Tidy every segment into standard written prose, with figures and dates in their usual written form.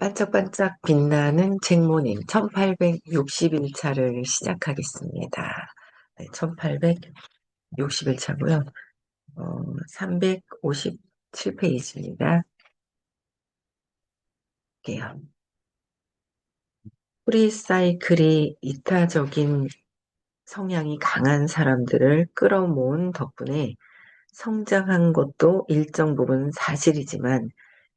반짝반짝 빛나는 잭모닝 1860일차를 시작하겠습니다. 네, 1860일차고요. 357페이지입니다. 볼게요. 프리사이클이 이타적인 성향이 강한 사람들을 끌어모은 덕분에 성장한 것도 일정 부분 사실이지만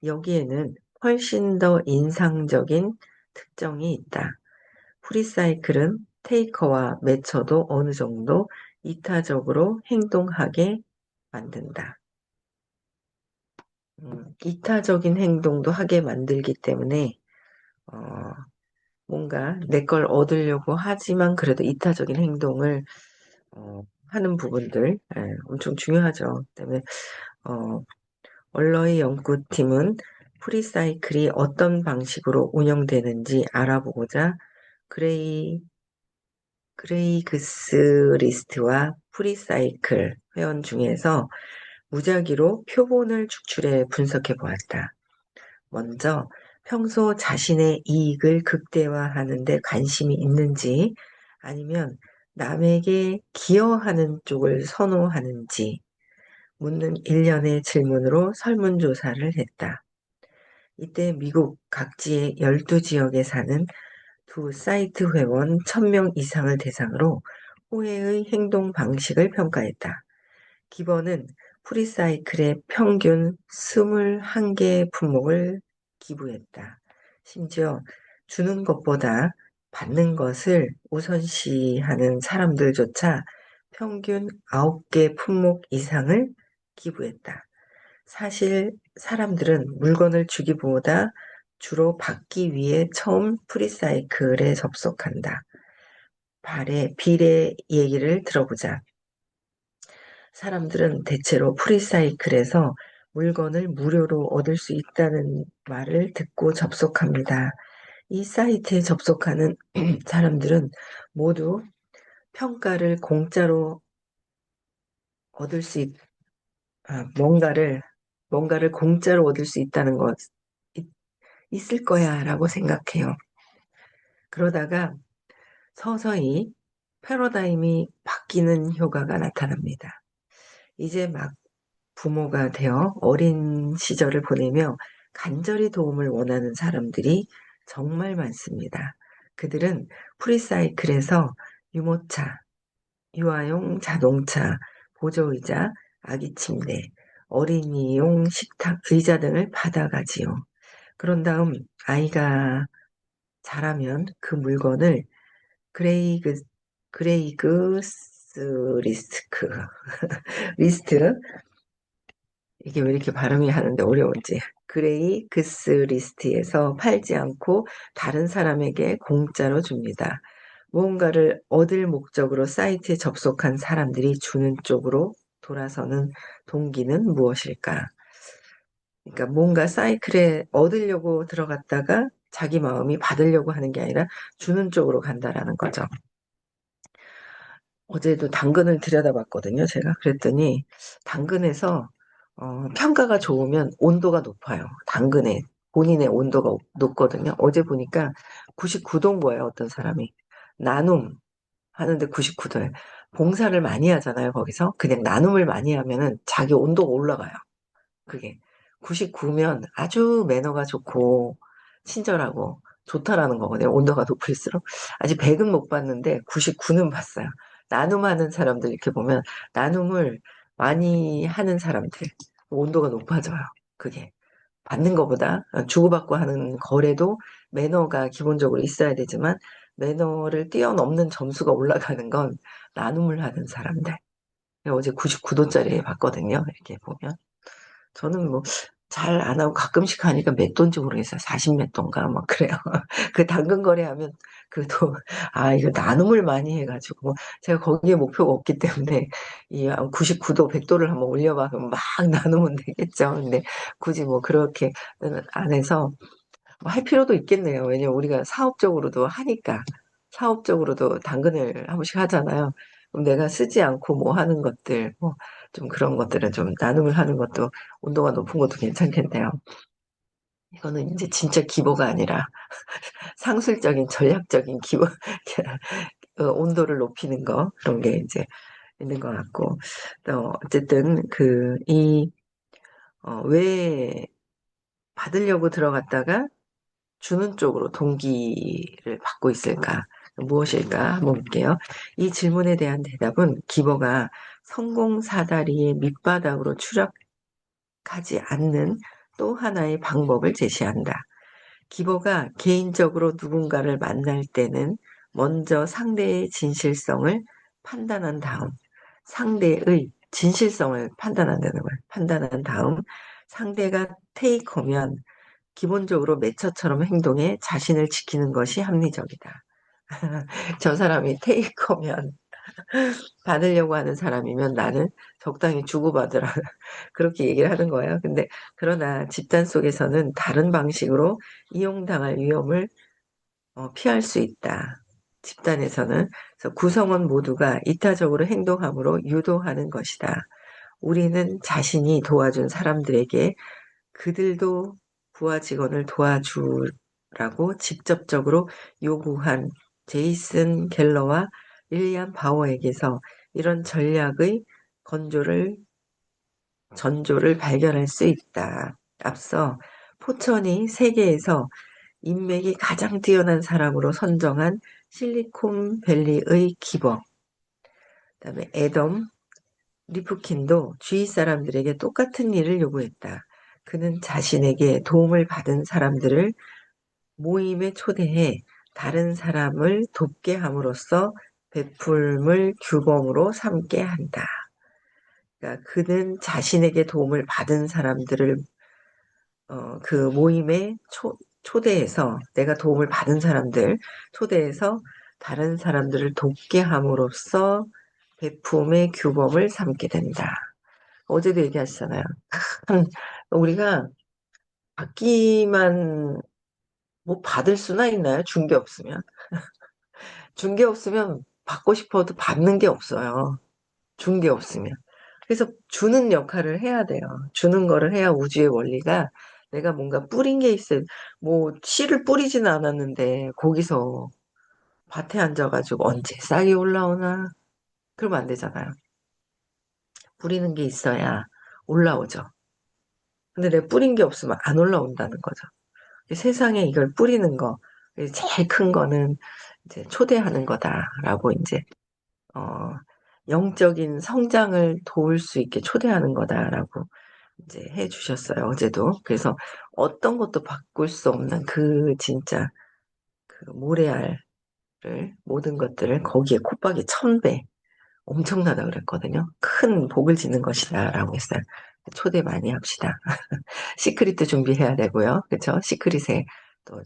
여기에는 훨씬 더 인상적인 특정이 있다. 프리사이클은 테이커와 매처도 어느 정도 이타적으로 행동하게 만든다. 이타적인 행동도 하게 만들기 때문에 어, 뭔가 내 걸 얻으려고 하지만 그래도 이타적인 행동을 하는 부분들 엄청 중요하죠. 때문에 어, 얼러의 연구팀은 프리사이클이 어떤 방식으로 운영되는지 알아보고자 그레이 그레이그스 리스트와 프리사이클 회원 중에서 무작위로 표본을 축출해 분석해 보았다. 먼저 평소 자신의 이익을 극대화하는 데 관심이 있는지 아니면 남에게 기여하는 쪽을 선호하는지 묻는 일련의 질문으로 설문조사를 했다. 이때 미국 각지의 12지역에 사는 두 사이트 회원 1000명 이상을 대상으로 호혜의 행동 방식을 평가했다. 기본은 프리사이클의 평균 21개 품목을 기부했다. 심지어 주는 것보다 받는 것을 우선시하는 사람들조차 평균 9개 품목 이상을 기부했다. 사실 사람들은 물건을 주기보다 주로 받기 위해 처음 프리사이클에 접속한다. 빌의 얘기를 들어보자. 사람들은 대체로 프리사이클에서 물건을 무료로 얻을 수 있다는 말을 듣고 접속합니다. 이 사이트에 접속하는 사람들은 모두 평가를 공짜로 얻을 수 있, 뭔가를 공짜로 얻을 수 있다는 것, 있을 거야 라고 생각해요. 그러다가 서서히 패러다임이 바뀌는 효과가 나타납니다. 이제 막 부모가 되어 어린 시절을 보내며 간절히 도움을 원하는 사람들이 정말 많습니다. 그들은 프리사이클에서 유모차, 유아용 자동차, 보조의자, 아기 침대, 어린이용 식탁, 의자 등을 받아가지요. 그런 다음 아이가 자라면 그 물건을 그레이그, 그레이그스 리스트, 이게 왜 이렇게 발음이 하는데 어려운지. 그레이그스 리스트에서 팔지 않고 다른 사람에게 공짜로 줍니다. 무언가를 얻을 목적으로 사이트에 접속한 사람들이 주는 쪽으로 돌아서는 동기는 무엇일까? 그러니까 뭔가 사이클에 얻으려고 들어갔다가 자기 마음이 받으려고 하는 게 아니라 주는 쪽으로 간다라는 거죠. 어제도 당근을 들여다봤거든요. 제가 그랬더니 당근에서 평가가 좋으면 온도가 높아요. 당근에 본인의 온도가 높거든요. 어제 보니까 99도인 거예요. 어떤 사람이 나눔 하는데 99도에 봉사를 많이 하잖아요. 거기서 그냥 나눔을 많이 하면은 자기 온도가 올라가요. 그게 99면 아주 매너가 좋고 친절하고 좋다라는 거거든요. 온도가 높을수록. 아직 100은 못 봤는데 99는 봤어요. 나눔하는 사람들 이렇게 보면 나눔을 많이 하는 사람들 온도가 높아져요. 그게 받는 것보다 주고받고 하는 거래도 매너가 기본적으로 있어야 되지만 매너를 뛰어넘는 점수가 올라가는 건 나눔을 하는 사람들. 어제 99도짜리 봤거든요. 이렇게 보면. 저는 뭐 잘 안 하고 가끔씩 하니까 몇 돈인지 모르겠어요. 40 몇 돈가 막 그래요. 그 당근 거래하면 그래도 이거 나눔을 많이 해가지고 뭐 제가 거기에 목표가 없기 때문에 이 99도 100도를 한번 올려봐 그럼 막 나누면 되겠죠. 근데 굳이 뭐 그렇게 안 해서 뭐 할 필요도 있겠네요. 왜냐면 우리가 사업적으로도 하니까 사업적으로도 당근을 한 번씩 하잖아요. 그럼 내가 쓰지 않고 뭐 하는 것들 뭐 좀 그런 것들은 좀 나눔을 하는 것도 온도가 높은 것도 괜찮겠네요. 이거는 이제 진짜 기보가 아니라 상술적인 전략적인 기보, 온도를 높이는 거, 그런 게 이제 있는 것 같고, 또, 어쨌든, 왜 받으려고 들어갔다가 주는 쪽으로 동기를 받고 있을까? 무엇일까? 한번 볼게요. 이 질문에 대한 대답은 기버가 성공 사다리의 밑바닥으로 추락하지 않는 또 하나의 방법을 제시한다. 기버가 개인적으로 누군가를 만날 때는 먼저 상대의 진실성을 판단한 다음, 상대의 진실성을 판단한다는 거예요. 판단한 다음, 상대가 테이커면 기본적으로 매처처럼 행동해 자신을 지키는 것이 합리적이다. 저 사람이 테이커면 받으려고 하는 사람이면 나는 적당히 주고받으라. 그렇게 얘기를 하는 거예요. 근데 그러나 집단 속에서는 다른 방식으로 이용당할 위험을 피할 수 있다. 집단에서는 그래서 구성원 모두가 이타적으로 행동함으로 유도하는 것이다. 우리는 자신이 도와준 사람들에게 그들도 부하 직원을 도와주라고 직접적으로 요구한 제이슨 갤러와 윌리엄 바워에게서 이런 전략의 전조를 발견할 수 있다. 앞서 포천이 세계에서 인맥이 가장 뛰어난 사람으로 선정한 실리콘밸리의 기버, 그다음에 애덤 리프킨도 주위 사람들에게 똑같은 일을 요구했다. 그는 자신에게 도움을 받은 사람들을 모임에 초대해 다른 사람을 돕게 함으로써 베풀음을 규범으로 삼게 한다. 그러니까 그는 자신에게 도움을 받은 사람들을 그 모임에 초대해서 내가 도움을 받은 사람들 초대해서 다른 사람들을 돕게 함으로써 베품의 규범을 삼게 된다. 어제도 얘기하셨잖아요. 우리가 받기만 뭐 받을 수나 있나요? 준 게 없으면. 준 게 없으면 받고 싶어도 받는 게 없어요. 준 게 없으면. 그래서 주는 역할을 해야 돼요. 주는 거를 해야 우주의 원리가 내가 뭔가 뿌린 게 있어요. 뭐 씨를 뿌리지는 않았는데 거기서 밭에 앉아가지고 언제 싹이 올라오나? 그러면 안 되잖아요. 뿌리는 게 있어야 올라오죠. 근데 내가 뿌린 게 없으면 안 올라온다는 거죠. 세상에 이걸 뿌리는 거, 제일 큰 거는 이제 초대하는 거다라고 이제, 어, 영적인 성장을 도울 수 있게 초대하는 거다라고 이제 해 주셨어요, 어제도. 그래서 어떤 것도 바꿀 수 없는 그 진짜 그 모래알을, 모든 것들을 거기에 콧박이 1000배 엄청나다 그랬거든요. 큰 복을 짓는 것이다라고 했어요. 초대 많이 합시다. 시크릿도 준비해야 되고요. 그렇죠? 시크릿에 또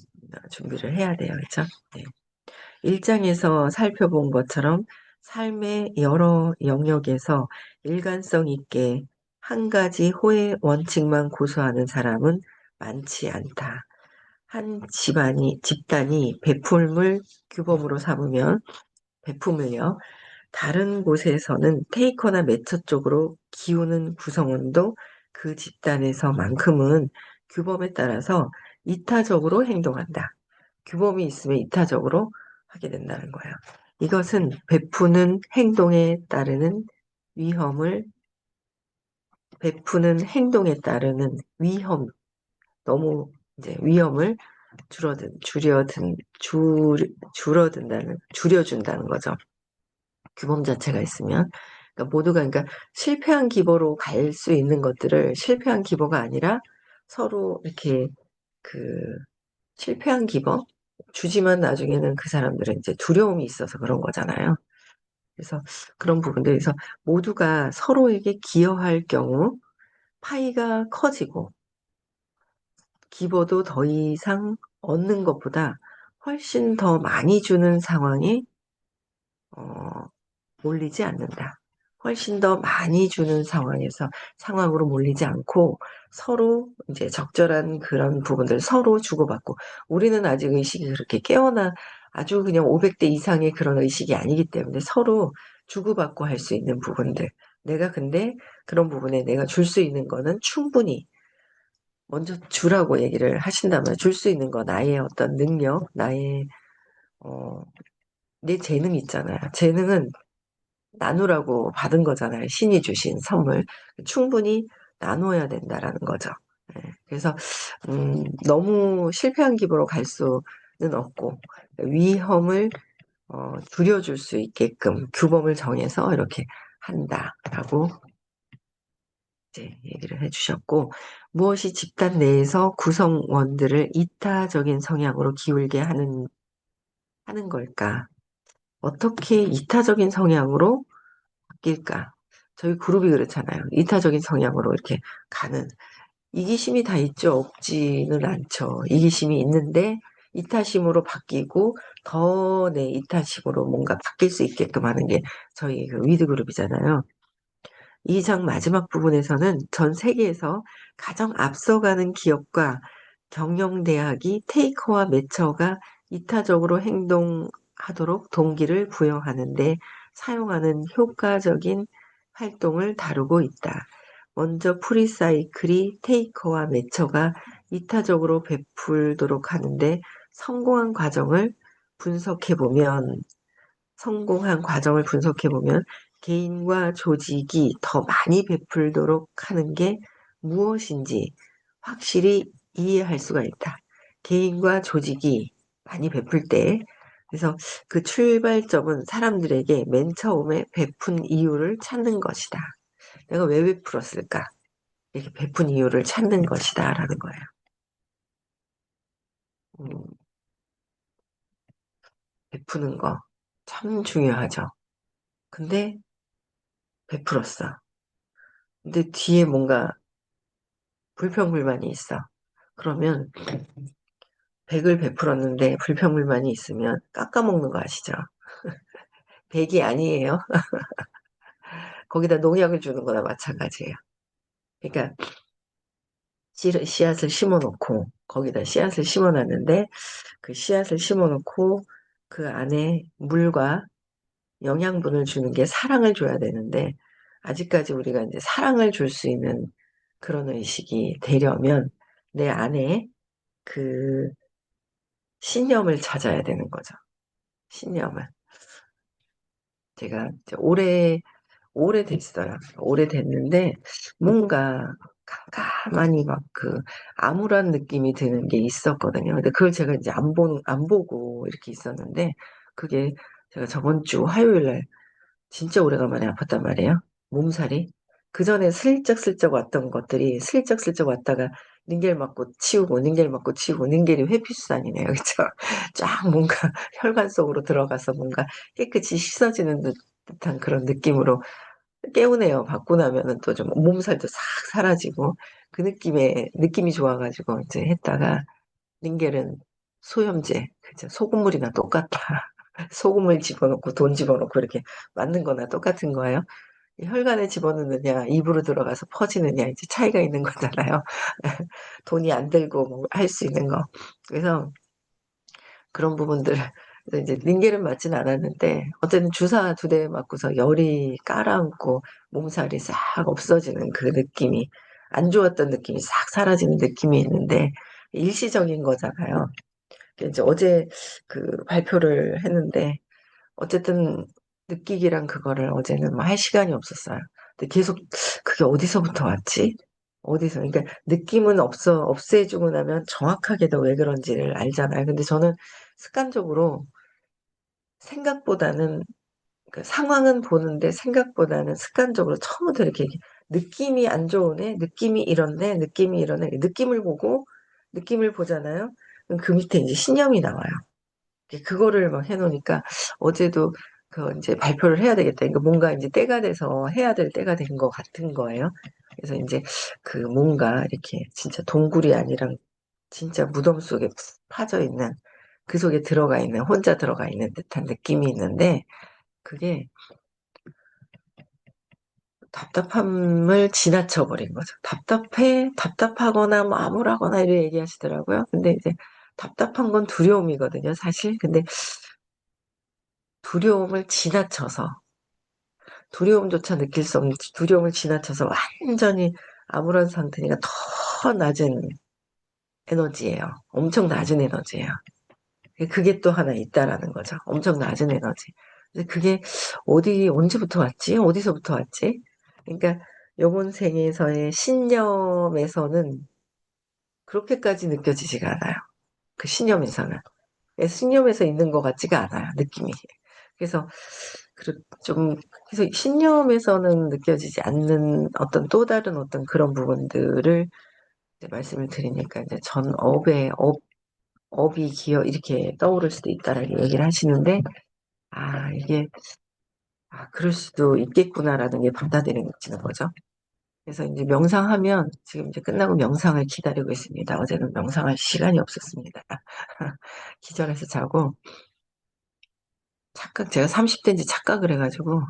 준비를 해야 돼요. 그렇죠? 네. 1장에서 살펴본 것처럼 삶의 여러 영역에서 일관성 있게 한 가지 호의 원칙만 고수하는 사람은 많지 않다. 한 집단이 베풀물 규범으로 삼으면, 베품을요, 다른 곳에서는 테이커나 매처 쪽으로 기우는 구성원도 그 집단에서만큼은 규범에 따라서 이타적으로 행동한다. 규범이 있으면 이타적으로 하게 된다는 거예요. 이것은 베푸는 행동에 따르는 위험을, 베푸는 행동에 따르는 위험, 너무 이제 위험을 줄여준다는 거죠. 규범 자체가 있으면. 그러니까 모두가, 그러니까 실패한 기보로 갈 수 있는 것들을 실패한 기보가 아니라 서로 이렇게 그 실패한 기법 주지만 나중에는 그 사람들은 이제 두려움이 있어서 그런 거잖아요. 그래서 그런 부분들에서 모두가 서로에게 기여할 경우 파이가 커지고 기보도 더 이상 얻는 것보다 훨씬 더 많이 주는 상황이 어, 몰리지 않는다. 훨씬 더 많이 주는 상황으로 몰리지 않고 서로 이제 적절한 그런 부분들 서로 주고받고 우리는 아직 의식이 그렇게 깨어나 아주 그냥 500대 이상의 그런 의식이 아니기 때문에 서로 주고받고 할 수 있는 부분들. 내가 근데 그런 부분에 내가 줄 수 있는 거는 충분히 먼저 주라고 얘기를 하신다면 줄 수 있는 거 나의 어떤 능력, 나의 어, 내 재능 있잖아요. 재능은 나누라고 받은 거잖아요. 신이 주신 선물. 충분히 나눠야 된다라는 거죠. 예, 그래서 너무 실패한 기부로 갈 수는 없고 위험을 줄여줄 수 있게끔 규범을 정해서 이렇게 한다라고 이제 얘기를 해주셨고 무엇이 집단 내에서 구성원들을 이타적인 성향으로 기울게 하는 걸까? 어떻게 이타적인 성향으로 바뀔까? 저희 그룹이 그렇잖아요. 이타적인 성향으로 이렇게 가는 이기심이 다 있죠. 없지는 않죠. 이기심이 있는데 이타심으로 바뀌고 더 내 이타심으로 뭔가 바뀔 수 있게끔 하는 게 저희 그 위드 그룹이잖아요. 이 장 마지막 부분에서는 전 세계에서 가장 앞서가는 기업과 경영대학이 테이커와 매처가 이타적으로 행동하도록 동기를 부여하는데 사용하는 효과적인 활동을 다루고 있다. 먼저 프리사이클이 테이커와 매처가 이타적으로 베풀도록 하는데 성공한 과정을 분석해보면 성공한 과정을 분석해보면 개인과 조직이 더 많이 베풀도록 하는 게 무엇인지 확실히 이해할 수가 있다. 개인과 조직이 많이 베풀 때, 그래서 그 출발점은 사람들에게 맨 처음에 베푼 이유를 찾는 것이다. 내가 왜 베풀었을까? 이렇게 베푼 이유를 찾는 것이다. 라는 거예요. 음, 베푸는 거 참 중요하죠. 근데 베풀었어. 근데 뒤에 뭔가 불평불만이 있어. 그러면 100을 베풀었는데 불평불만이 있으면 깎아먹는 거 아시죠? 100이 아니에요. 거기다 농약을 주는 거나 마찬가지예요. 그러니까 씨앗을 심어놓고 거기다 씨앗을 심어놨는데 그 씨앗을 심어놓고 그 안에 물과 영양분을 주는 게 사랑을 줘야 되는데 아직까지 우리가 이제 사랑을 줄 수 있는 그런 의식이 되려면 내 안에 그 신념을 찾아야 되는 거죠. 신념을. 제가 이제 오래됐어요. 오래됐는데, 뭔가 깜깜하니 막 그 암울한 느낌이 드는 게 있었거든요. 근데 그걸 제가 이제 안 보고 이렇게 있었는데, 그게 제가 저번 주 화요일 날 진짜 오래간만에 아팠단 말이에요. 몸살이. 그 전에 슬쩍슬쩍 왔던 것들이 슬쩍슬쩍 왔다가 닌겔 맞고 치우고 닌겔 맞고 치우고 닌겔이 회피수단이네요. 그쵸? 쫙 뭔가 혈관 속으로 들어가서 뭔가 깨끗이 씻어지는 듯한 그런 느낌으로 깨우네요. 받고 나면은 또 좀 몸살도 싹 사라지고 그 느낌이 좋아가지고 이제 했다가 닌겔은 소염제, 그죠? 소금물이나 똑같다. 소금을 집어넣고 돈 집어넣고 이렇게 만든 거나 똑같은 거예요. 이 혈관에 집어넣느냐, 입으로 들어가서 퍼지느냐, 이제 차이가 있는 거잖아요. 돈이 안 들고 뭐 할 수 있는 거. 그래서 그런 부분들, 이제 링겔은 맞진 않았는데, 어쨌든 주사 2대 맞고서 열이 깔아앉고 몸살이 싹 없어지는 그 느낌이, 안 좋았던 느낌이 싹 사라지는 느낌이 있는데, 일시적인 거잖아요. 이제 어제 그 발표를 했는데, 어쨌든 느끼기랑 그거를 어제는 뭐 할 시간이 없었어요. 근데 계속 그게 어디서부터 왔지? 어디서? 그러니까 느낌은 없애주고 나면 정확하게도 왜 그런지를 알잖아요. 근데 저는 습관적으로 생각보다는 그 상황은 보는데 생각보다는 습관적으로 처음부터 이렇게 느낌이 안 좋으네, 느낌이 이러네, 느낌을 보고 느낌을 보잖아요. 그럼 그 밑에 이제 신념이 나와요. 그거를 막 해놓으니까 어제도 그 이제 발표를 해야 되겠다. 그러니까 뭔가 이제 때가 돼서 해야 될 때가 된 것 같은 거예요. 그래서 이제 그 뭔가 이렇게 진짜 동굴이 아니라 진짜 무덤 속에 푹 파져 있는 그 속에 들어가 있는 혼자 들어가 있는 듯한 느낌이 있는데 그게 답답함을 지나쳐 버린 거죠. 답답하거나 뭐 암울하거나 이렇게 얘기하시더라고요. 근데 이제 답답한 건 두려움이거든요, 사실. 근데 두려움을 지나쳐서 두려움조차 느낄 수 없는 두려움을 지나쳐서 완전히 아무런 상태니까 더 낮은 에너지예요. 엄청 낮은 에너지예요. 그게 또 하나 있다라는 거죠. 엄청 낮은 에너지. 근데 그게 언제부터 왔지? 어디서부터 왔지? 그러니까 요번 생에서의 신념에서는 그렇게까지 느껴지지가 않아요. 그 신념에서는. 신념에서 있는 것 같지가 않아요. 느낌이. 그래서 좀 그래서 신념에서는 느껴지지 않는 어떤 또 다른 어떤 그런 부분들을 이제 말씀을 드리니까 이제 전 업이 기어 이렇게 떠오를 수도 있다라는 얘기를 하시는데 이게 그럴 수도 있겠구나라는 게 받아들이는 거죠. 그래서 이제 명상하면 지금 이제 끝나고 명상을 기다리고 있습니다. 어제는 명상할 시간이 없었습니다. 기절해서 자고 제가 30대인지 착각을 해가지고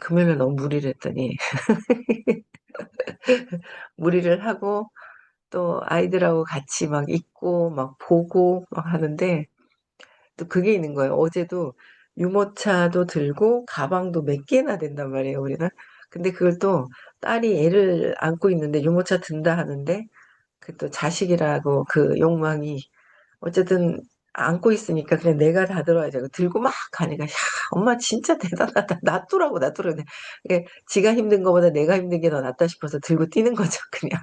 금요일에 너무 무리를 했더니 무리를 하고 또 아이들하고 같이 막 있고 막 보고 막 하는데 또 그게 있는 거예요. 어제도 유모차도 들고 가방도 몇 개나 된단 말이에요, 우리는. 근데 그걸 또 딸이 애를 안고 있는데 유모차 든다 하는데 그 또 자식이라고 그 욕망이 어쨌든 안고 있으니까 그냥 내가 다 들어야죠. 들고 막 가니까 야, 엄마 진짜 대단하다. 놔두라고. 이게 지가 힘든 거보다 내가 힘든 게 더 낫다 싶어서 들고 뛰는 거죠, 그냥.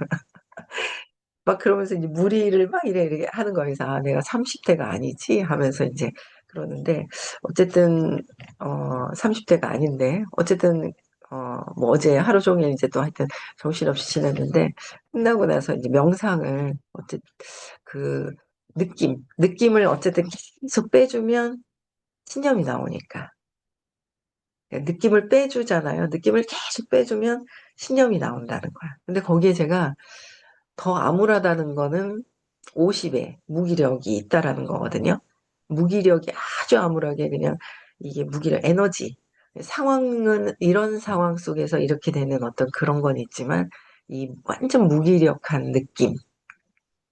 막 그러면서 이제 무리를 막 이래 하는 거예요. 그래서 내가 30대가 아니지 하면서 이제 그러는데 어쨌든 30대가 아닌데 어쨌든 뭐 어제 하루 종일 이제 또 하여튼 정신없이 지냈는데 끝나고 나서 이제 명상을 그 느낌을 어쨌든 계속 빼주면 신념이 나오니까. 그러니까 느낌을 빼주잖아요. 느낌을 계속 빼주면 신념이 나온다는 거야. 근데 거기에 제가 더 암울하다는 거는 50에 무기력이 있다라는 거거든요. 무기력이 아주 암울하게 그냥 이게 에너지. 상황은 이런 상황 속에서 이렇게 되는 어떤 그런 건 있지만 이 완전 무기력한 느낌.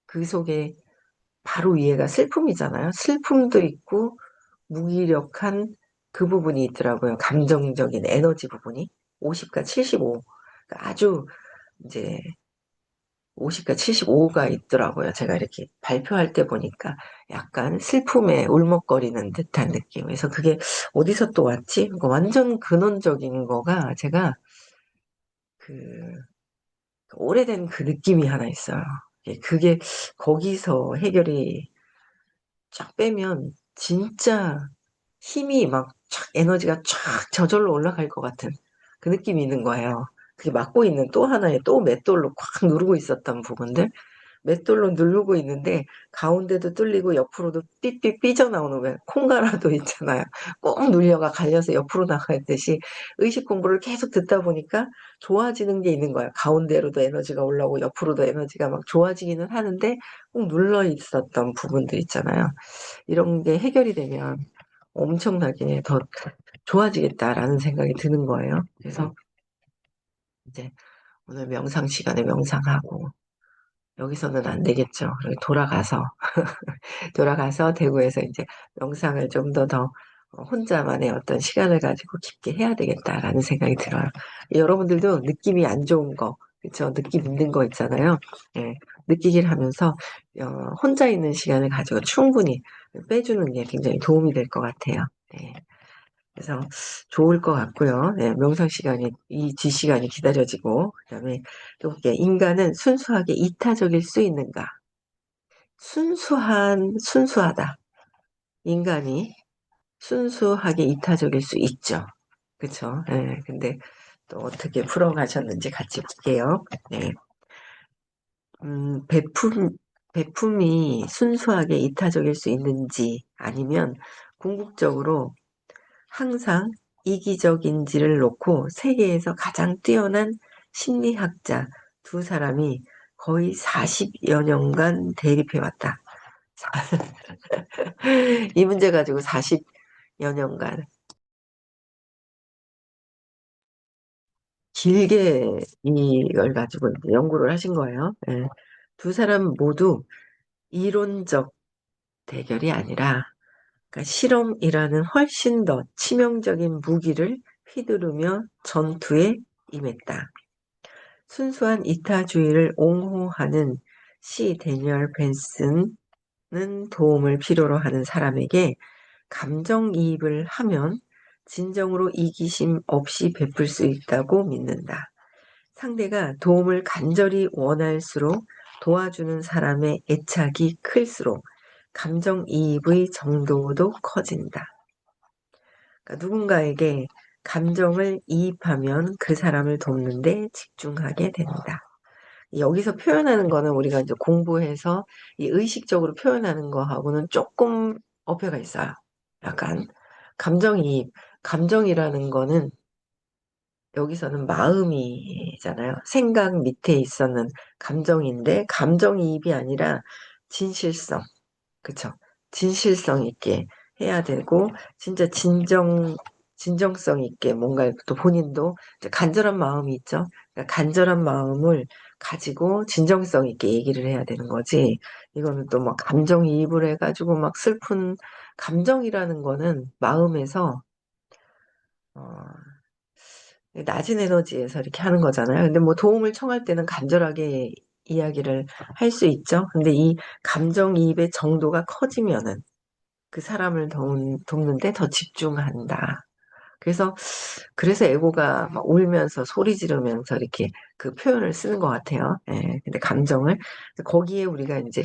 그 속에 바로 위에가 슬픔이잖아요. 슬픔도 있고 무기력한 그 부분이 있더라고요. 감정적인 에너지 부분이. 50과 75. 그러니까 아주 이제 50과 75가 있더라고요. 제가 이렇게 발표할 때 보니까 약간 슬픔에 울먹거리는 듯한 느낌. 그래서 그게 어디서 또 왔지? 그러니까 완전 근원적인 거가 제가 그 오래된 그 느낌이 하나 있어요. 그게 거기서 해결이 쫙 빼면 진짜 힘이 막 쫙 에너지가 쫙 저절로 올라갈 것 같은 그 느낌이 있는 거예요. 그게 막고 있는 또 하나의 또 맷돌로 꽉 누르고 있었던 부분들 맷돌로 누르고 있는데 가운데도 뚫리고 옆으로도 삐삐 삐져나오는 왜 콩가라도 있잖아요. 꼭 눌려가 갈려서 옆으로 나가듯이 의식 공부를 계속 듣다 보니까 좋아지는 게 있는 거예요. 가운데로도 에너지가 올라오고 옆으로도 에너지가 막 좋아지기는 하는데 꼭 눌러 있었던 부분들 있잖아요. 이런 게 해결이 되면 엄청나게 더 좋아지겠다라는 생각이 드는 거예요. 그래서 이제 오늘 명상 시간에 명상하고 여기서는 안 되겠죠. 그리고 돌아가서 대구에서 이제 명상을 좀 더 혼자만의 어떤 시간을 가지고 깊게 해야 되겠다라는 생각이 들어요. 여러분들도 느낌이 안 좋은 거, 그쵸? 느낌 있는 거 있잖아요. 예, 느끼기를 하면서 혼자 있는 시간을 가지고 충분히 빼주는 게 굉장히 도움이 될 것 같아요. 네. 그래서 좋을 것 같고요. 네, 명상 시간이, 이 시간이 기다려지고, 그다음에 또 볼게요. 인간은 순수하게 이타적일 수 있는가? 순수하다. 인간이 순수하게 이타적일 수 있죠. 그쵸? 네, 근데 또 어떻게 풀어가셨는지 같이 볼게요. 네. 음, 배품, 배품이 순수하게 이타적일 수 있는지 아니면 궁극적으로 항상 이기적인지를 놓고 세계에서 가장 뛰어난 심리학자 두 사람이 거의 40여 년간 대립해왔다. 이 문제 가지고 40여 년간 길게 이걸 가지고 이제 연구를 하신 거예요. 예. 두 사람 모두 이론적 대결이 아니라 그러니까 실험이라는 훨씬 더 치명적인 무기를 휘두르며 전투에 임했다. 순수한 이타주의를 옹호하는 시 데니얼 벤슨은 도움을 필요로 하는 사람에게 감정이입을 하면 진정으로 이기심 없이 베풀 수 있다고 믿는다. 상대가 도움을 간절히 원할수록 도와주는 사람의 애착이 클수록 감정이입의 정도도 커진다. 그러니까 누군가에게 감정을 이입하면 그 사람을 돕는데 집중하게 된다. 여기서 표현하는 거는 우리가 이제 공부해서 이 의식적으로 표현하는 거하고는 조금 어폐가 있어요. 약간 감정이입, 감정이라는 거는 여기서는 마음이잖아요. 생각 밑에 있었는 감정인데 감정이입이 아니라 진실성, 그쵸? 진실성 있게 해야 되고 진짜 진정성 있게 뭔가 또 본인도 이제 간절한 마음이 있죠. 그러니까 간절한 마음을 가지고 진정성 있게 얘기를 해야 되는 거지. 이거는 또 막 감정이입을 해가지고 막 슬픈 감정이라는 거는 마음에서 어, 낮은 에너지에서 이렇게 하는 거잖아요. 근데 뭐 도움을 청할 때는 간절하게 이야기를 할 수 있죠. 근데 이 감정이입의 정도가 커지면은 그 사람을 돕는데 더 집중한다. 그래서 에고가 막 울면서 소리 지르면서 이렇게 그 표현을 쓰는 것 같아요. 예, 근데 감정을 거기에 우리가 이제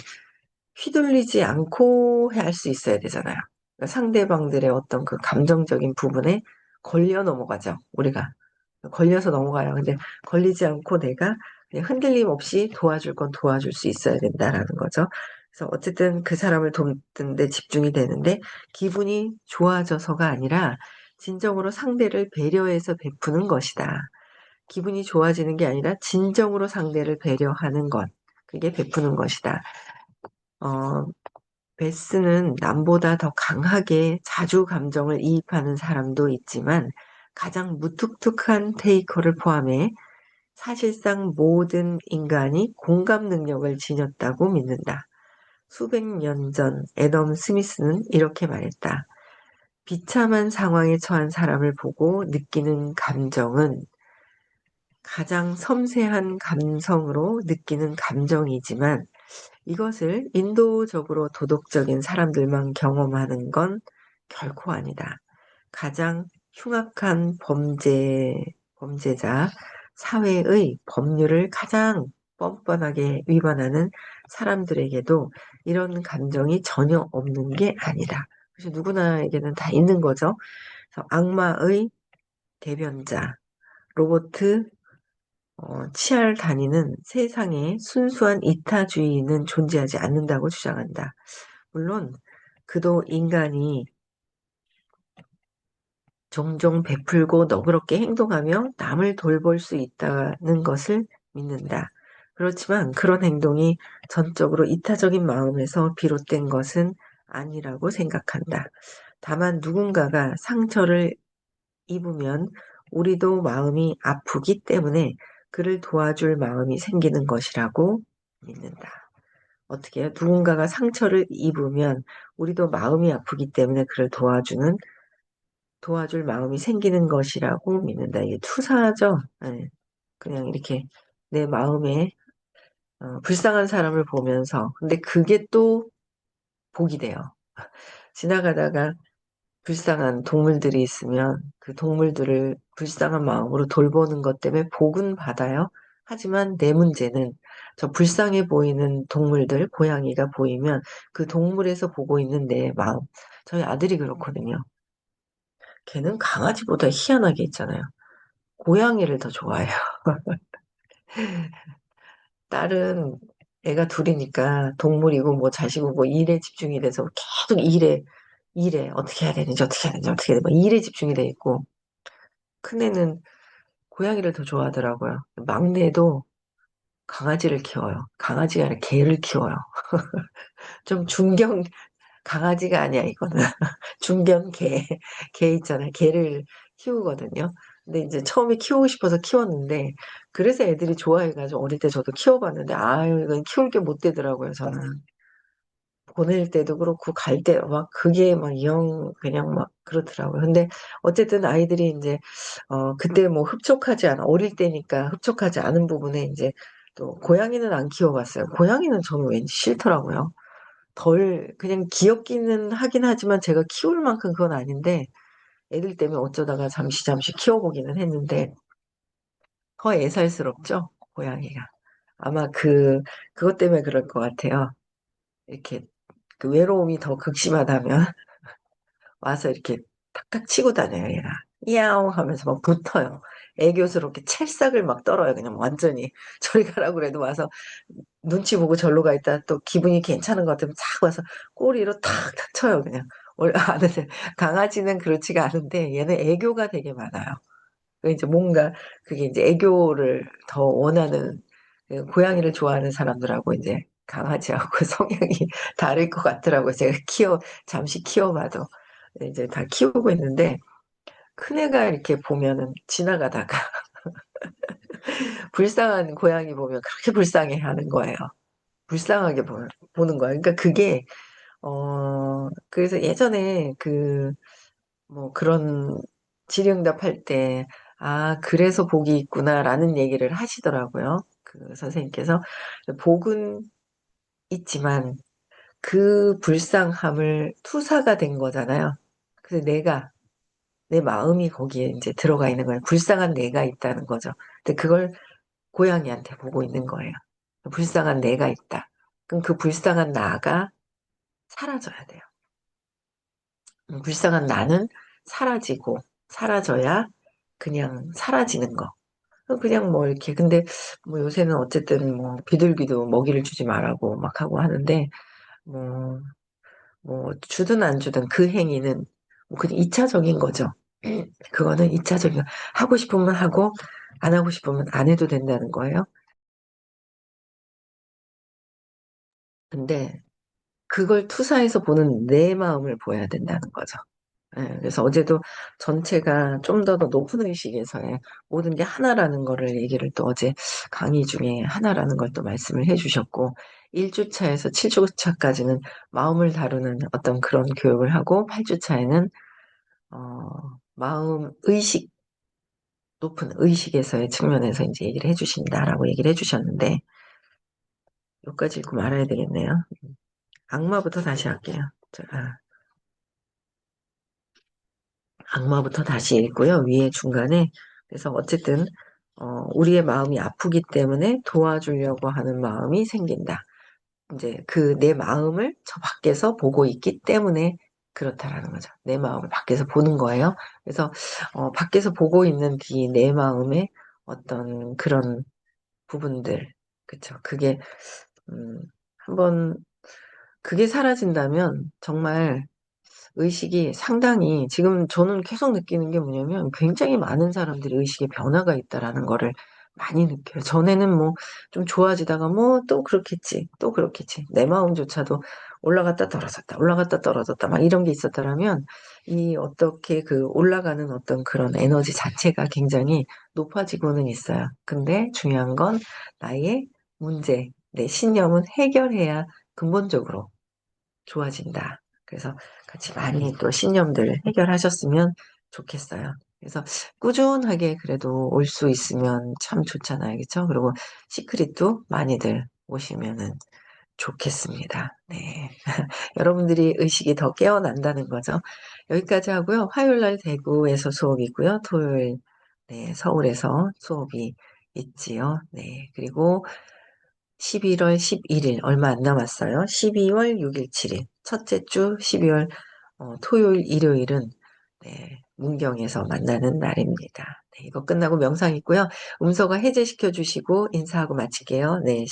휘둘리지 않고 할 수 있어야 되잖아요. 그러니까 상대방들의 어떤 그 감정적인 부분에 걸려 넘어가죠. 우리가 걸려서 넘어가요. 근데 걸리지 않고 내가 그냥 흔들림 없이 도와줄 건 도와줄 수 있어야 된다라는 거죠. 그래서 어쨌든 그 사람을 돕는데 집중이 되는데 기분이 좋아져서가 아니라 진정으로 상대를 배려해서 베푸는 것이다. 기분이 좋아지는 게 아니라 진정으로 상대를 배려하는 것. 그게 베푸는 것이다. 어, 베스는 남보다 더 강하게 자주 감정을 이입하는 사람도 있지만 가장 무뚝뚝한 테이커를 포함해 사실상 모든 인간이 공감 능력을 지녔다고 믿는다. 수백 년 전 애덤 스미스는 이렇게 말했다. 비참한 상황에 처한 사람을 보고 느끼는 감정은 가장 섬세한 감성으로 느끼는 감정이지만 이것을 인도적으로 도덕적인 사람들만 경험하는 건 결코 아니다. 가장 흉악한 범죄자, 사회의 법률을 가장 뻔뻔하게 위반하는 사람들에게도 이런 감정이 전혀 없는 게 아니다. 그래서 누구나에게는 다 있는 거죠. 그래서 악마의 대변자, 로버트 치알다니는 세상에 순수한 이타주의는 존재하지 않는다고 주장한다. 물론 그도 인간이 종종 베풀고 너그럽게 행동하며 남을 돌볼 수 있다는 것을 믿는다. 그렇지만 그런 행동이 전적으로 이타적인 마음에서 비롯된 것은 아니라고 생각한다. 다만 누군가가 상처를 입으면 우리도 마음이 아프기 때문에 그를 도와줄 마음이 생기는 것이라고 믿는다. 어떻게 해요? 누군가가 상처를 입으면 우리도 마음이 아프기 때문에 그를 도와줄 마음이 생기는 것이라고 믿는다. 이게 투사죠. 네. 그냥 이렇게 내 마음에 불쌍한 사람을 보면서 근데 그게 또 복이 돼요. 지나가다가 불쌍한 동물들이 있으면 그 동물들을 불쌍한 마음으로 돌보는 것 때문에 복은 받아요. 하지만 내 문제는 저 불쌍해 보이는 동물들, 고양이가 보이면 그 동물에서 보고 있는 내 마음. 저희 아들이 그렇거든요. 걔는 강아지보다 희한하게 있잖아요. 고양이를 더 좋아해요. 딸은 애가 둘이니까 동물이고 뭐 자식이고 뭐 일에 집중이 돼서 계속 일에 어떻게 해야 되는지 어떻게 해야 되는지 어떻게 해야 되는지 막 일에 집중이 돼 있고 큰애는 고양이를 더 좋아하더라고요. 막내도 강아지를 키워요. 강아지가 아니라 개를 키워요. 좀 강아지가 아니야, 이거는. 중견 개 있잖아요. 개를 키우거든요. 근데 이제 처음에 키우고 싶어서 키웠는데, 그래서 애들이 좋아해가지고 어릴 때 저도 키워봤는데, 아유, 이건 키울 게 못 되더라고요, 저는. 보낼 때도 그렇고 갈 때 막 그게 막 그냥 막 그렇더라고요. 근데 어쨌든 아이들이 이제 그때 뭐 흡족하지 않아 어릴 때니까 흡족하지 않은 부분에 이제 또 고양이는 안 키워봤어요. 고양이는 저는 왠지 싫더라고요. 덜 그냥 귀엽기는 하긴 하지만 제가 키울 만큼 그건 아닌데 애들 때문에 어쩌다가 잠시 키워보기는 했는데 더 애살스럽죠, 고양이가. 아마 그것 때문에 그럴 것 같아요. 이렇게 그 외로움이 더 극심하다면 와서 이렇게 탁탁 치고 다녀요, 얘가. 야옹 하면서 막 붙어요. 애교스럽게 찰싹을 막 떨어요, 그냥 완전히. 저리 가라고 그래도 와서 눈치 보고 절로 가 있다 또 기분이 괜찮은 것 같으면 탁 와서 꼬리로 탁탁 쳐요, 그냥. 원래 아는데 강아지는 그렇지가 않은데 얘는 애교가 되게 많아요. 그 이제 뭔가 그게 이제 애교를 더 원하는 그 고양이를 좋아하는 사람들하고 이제 강아지하고 성향이 다를 것 같더라고요. 제가 잠시 키워봐도 이제 다 키우고 있는데 큰애가 이렇게 보면은 지나가다가 불쌍한 고양이 보면 그렇게 불쌍해 하는 거예요. 불쌍하게 보는 거예요. 그러니까 그게 그래서 예전에 뭐 그런 질의응답 할 때, 아, 그래서 복이 있구나라는 얘기를 하시더라고요. 그 선생님께서. 복은 있지만 그 불쌍함을 투사가 된 거잖아요. 그래서 내 마음이 거기에 이제 들어가 있는 거예요. 불쌍한 내가 있다는 거죠. 근데 그걸 고양이한테 보고 있는 거예요. 불쌍한 내가 있다. 그럼 그 불쌍한 나가 사라져야 돼요. 불쌍한 나는 사라지고, 사라져야 그냥 사라지는 거. 그냥 뭐 이렇게, 근데 뭐 요새는 어쨌든 뭐 비둘기도 먹이를 주지 말라고 막 하고 하는데, 뭐, 뭐 주든 안 주든 그 행위는 뭐 그냥 2차적인 거죠. 그거는 2차적인, 하고 싶으면 하고, 안 하고 싶으면 안 해도 된다는 거예요. 근데 그걸 투사해서 보는 내 마음을 보여야 된다는 거죠. 예, 그래서 어제도 전체가 좀 더 높은 의식에서의 모든 게 하나라는 거를 얘기를 또 어제 강의 중에 하나라는 걸 또 말씀을 해주셨고, 1주차에서 7주차까지는 마음을 다루는 어떤 그런 교육을 하고, 8주차에는, 마음, 높은 의식에서의 측면에서 이제 얘기를 해주신다라고 얘기를 해주셨는데, 여기까지 읽고 말아야 되겠네요. 악마부터 다시 할게요. 악마부터 다시 읽고요. 위에 중간에. 그래서 어쨌든, 우리의 마음이 아프기 때문에 도와주려고 하는 마음이 생긴다. 이제 내 마음을 저 밖에서 보고 있기 때문에 그렇다라는 거죠. 내 마음을 밖에서 보는 거예요. 그래서, 밖에서 보고 있는 뒤 내 마음의 어떤 그런 부분들. 그쵸. 음, 한번, 그게 사라진다면 정말 의식이 상당히 지금 저는 계속 느끼는 게 뭐냐면 굉장히 많은 사람들이 의식에 변화가 있다라는 거를 많이 느껴요. 전에는 뭐 좀 좋아지다가 뭐 또 그렇겠지, 또 그렇겠지. 내 마음조차도 올라갔다 떨어졌다, 올라갔다 떨어졌다 막 이런 게 있었더라면 이 어떻게 그 올라가는 어떤 그런 에너지 자체가 굉장히 높아지고는 있어요. 근데 중요한 건 나의 문제, 내 신념은 해결해야 근본적으로 좋아진다. 그래서 같이 많이 또 신념들 해결하셨으면 좋겠어요. 그래서 꾸준하게 그래도 올 수 있으면 참 좋잖아요. 그렇죠? 그리고 시크릿도 많이들 오시면은 좋겠습니다. 네. 여러분들이 의식이 더 깨어난다는 거죠. 여기까지 하고요. 화요일 날 대구에서 수업이 있고요. 토요일 네, 서울에서 수업이 있지요. 네. 그리고 11월 11일 얼마 안 남았어요. 12월 6일, 7일 첫째 주 12월 토요일, 일요일은 네, 문경에서 만나는 날입니다. 네, 이거 끝나고 명상 있고요. 음소거 해제시켜 주시고 인사하고 마칠게요. 네.